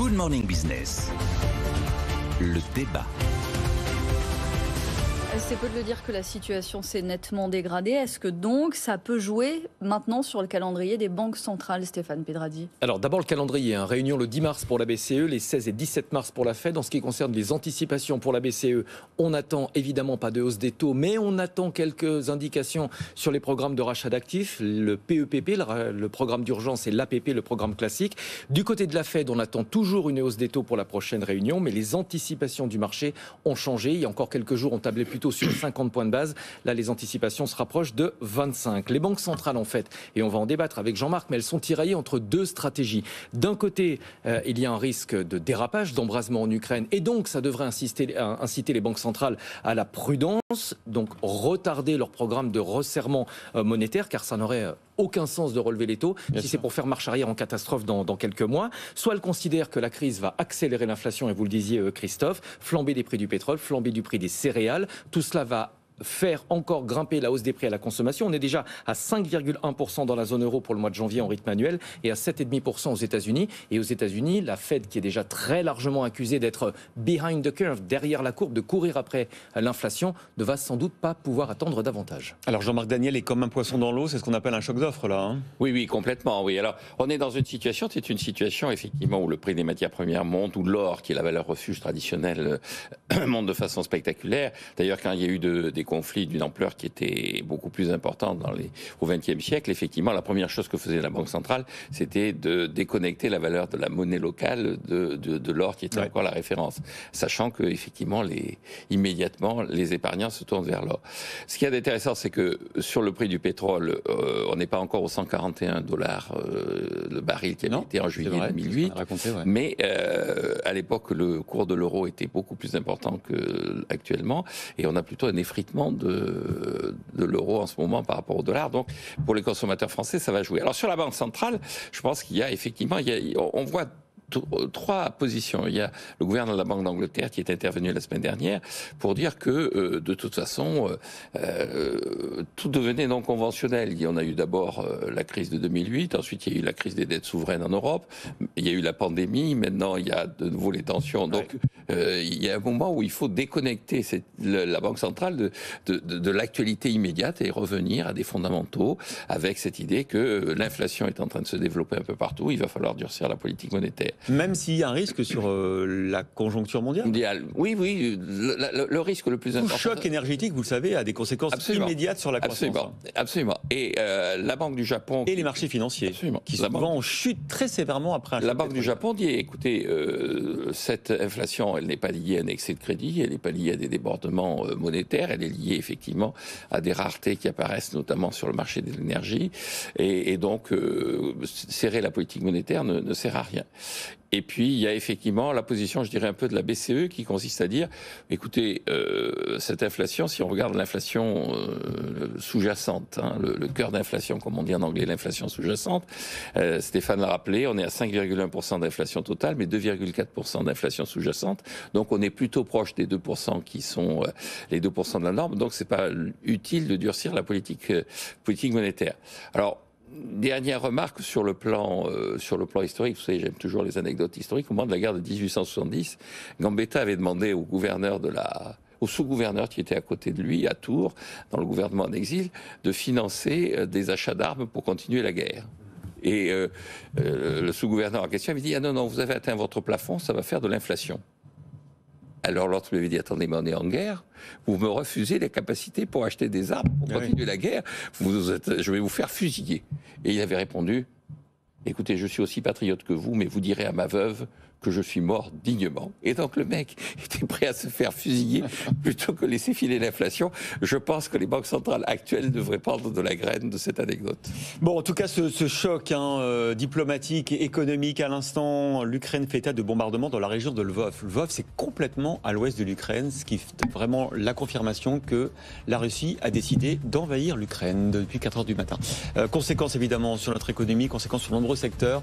Good Morning Business. Le débat. C'est peu de le dire que la situation s'est nettement dégradée. Est-ce que donc ça peut jouer maintenant sur le calendrier des banques centrales, Stéphane Pedradi? Alors d'abord le calendrier, réunion le 10 mars pour la BCE, les 16 et 17 mars pour la Fed. En ce qui concerne les anticipations pour la BCE, on n'attend évidemment pas de hausse des taux, mais on attend quelques indications sur les programmes de rachat d'actifs, le PEPP, le programme d'urgence, et l'APP, le programme classique. Du côté de la Fed, on attend toujours une hausse des taux pour la prochaine réunion, mais les anticipations du marché ont changé. Il y a encore quelques jours, on tablait plutôt sur 50 points de base. Là, les anticipations se rapprochent de 25. Les banques centrales, en fait, et on va en débattre avec Jean-Marc, mais elles sont tiraillées entre deux stratégies. D'un côté, il y a un risque de dérapage, d'embrasement en Ukraine, et donc ça devrait inciter les banques centrales à la prudence, donc retarder leur programme de resserrement monétaire, car ça n'aurait aucun sens de relever les taux si c'est pour faire marche arrière en catastrophe dans quelques mois. Soit elles considèrent que la crise va accélérer l'inflation, et vous le disiez Christophe, flamber des prix du pétrole, flamber du prix des céréales. Tout cela va faire encore grimper la hausse des prix à la consommation. On est déjà à 5,1% dans la zone euro pour le mois de janvier en rythme annuel et à 7,5% aux États-Unis. Et aux États-Unis, la Fed, qui est déjà très largement accusée d'être behind the curve, derrière la courbe, de courir après l'inflation, ne va sans doute pas pouvoir attendre davantage. Alors Jean-Marc Daniel est comme un poisson dans l'eau, c'est ce qu'on appelle un choc d'offre là. Oui, complètement. Oui. Alors, on est dans une situation, c'est une situation effectivement où le prix des matières premières monte, où l'or, qui est la valeur refuge traditionnelle, monte de façon spectaculaire. D'ailleurs, quand il y a eu des conflits d'une ampleur qui était beaucoup plus importante au XXe siècle, effectivement, la première chose que faisait la Banque centrale, c'était de déconnecter la valeur de la monnaie locale de l'or, qui était encore la référence, sachant que effectivement, immédiatement, les épargnants se tournent vers l'or. Ce qu'il y a d'intéressant, c'est que sur le prix du pétrole, on n'est pas encore aux 141 $ le baril qui avait été en juillet 2008, mais à l'époque, le cours de l'euro était beaucoup plus important qu'actuellement, et on a plutôt un effritement de l'euro en ce moment par rapport au dollar. Donc, pour les consommateurs français, ça va jouer. Alors, sur la Banque centrale, je pense qu'il y a effectivement, on voit trois positions. Il y a le gouverneur de la Banque d'Angleterre qui est intervenu la semaine dernière pour dire que de toute façon tout devenait non conventionnel. On a eu d'abord la crise de 2008, ensuite il y a eu la crise des dettes souveraines en Europe, il y a eu la pandémie, maintenant il y a de nouveau les tensions. Donc il y a un moment où il faut déconnecter la Banque centrale de l'actualité immédiate et revenir à des fondamentaux avec cette idée que l'inflation est en train de se développer un peu partout, il va falloir durcir la politique monétaire. Même s'il y a un risque sur la conjoncture mondiale. Oui, le risque le plus important. Le choc énergétique, vous le savez, a des conséquences immédiates sur la croissance. Absolument. Et la Banque du Japon... Et les marchés financiers, qui souvent chutent très sévèrement après un choc. La Banque du Japon dit, écoutez, cette inflation, elle n'est pas liée à un excès de crédit, elle n'est pas liée à des débordements monétaires, elle est liée effectivement à des raretés qui apparaissent notamment sur le marché de l'énergie. Et donc, serrer la politique monétaire ne sert à rien. Et puis, il y a effectivement la position, je dirais, un peu de la BCE qui consiste à dire, écoutez, cette inflation, si on regarde l'inflation sous-jacente, le cœur d'inflation, comme on dit en anglais, l'inflation sous-jacente, Stéphane l'a rappelé, on est à 5,1% d'inflation totale, mais 2,4% d'inflation sous-jacente. Donc, on est plutôt proche des 2% qui sont les 2% de la norme. Donc, c'est pas utile de durcir la politique monétaire. Alors, dernière remarque sur le plan historique. Vous savez, j'aime toujours les anecdotes historiques. Au moment de la guerre de 1870, Gambetta avait demandé au sous-gouverneur qui était à côté de lui, à Tours, dans le gouvernement en exil, de financer des achats d'armes pour continuer la guerre. Et le sous-gouverneur en question avait dit « Ah non, vous avez atteint votre plafond, ça va faire de l'inflation ». Alors l'autre lui avait dit, attendez, mais on est en guerre, vous me refusez les capacités pour acheter des armes, pour continuer la guerre, je vais vous faire fusiller. Et il avait répondu, écoutez, je suis aussi patriote que vous, mais vous direz à ma veuve que je suis mort dignement. Et donc le mec était prêt à se faire fusiller plutôt que laisser filer l'inflation. Je pense que les banques centrales actuelles devraient prendre de la graine de cette anecdote. Bon, en tout cas, ce choc diplomatique et économique, à l'instant, l'Ukraine fait état de bombardements dans la région de Lvov. Lvov, c'est complètement à l'ouest de l'Ukraine, ce qui est vraiment la confirmation que la Russie a décidé d'envahir l'Ukraine depuis 4 heures du matin. Conséquences évidemment sur notre économie, conséquences sur de nombreux secteurs.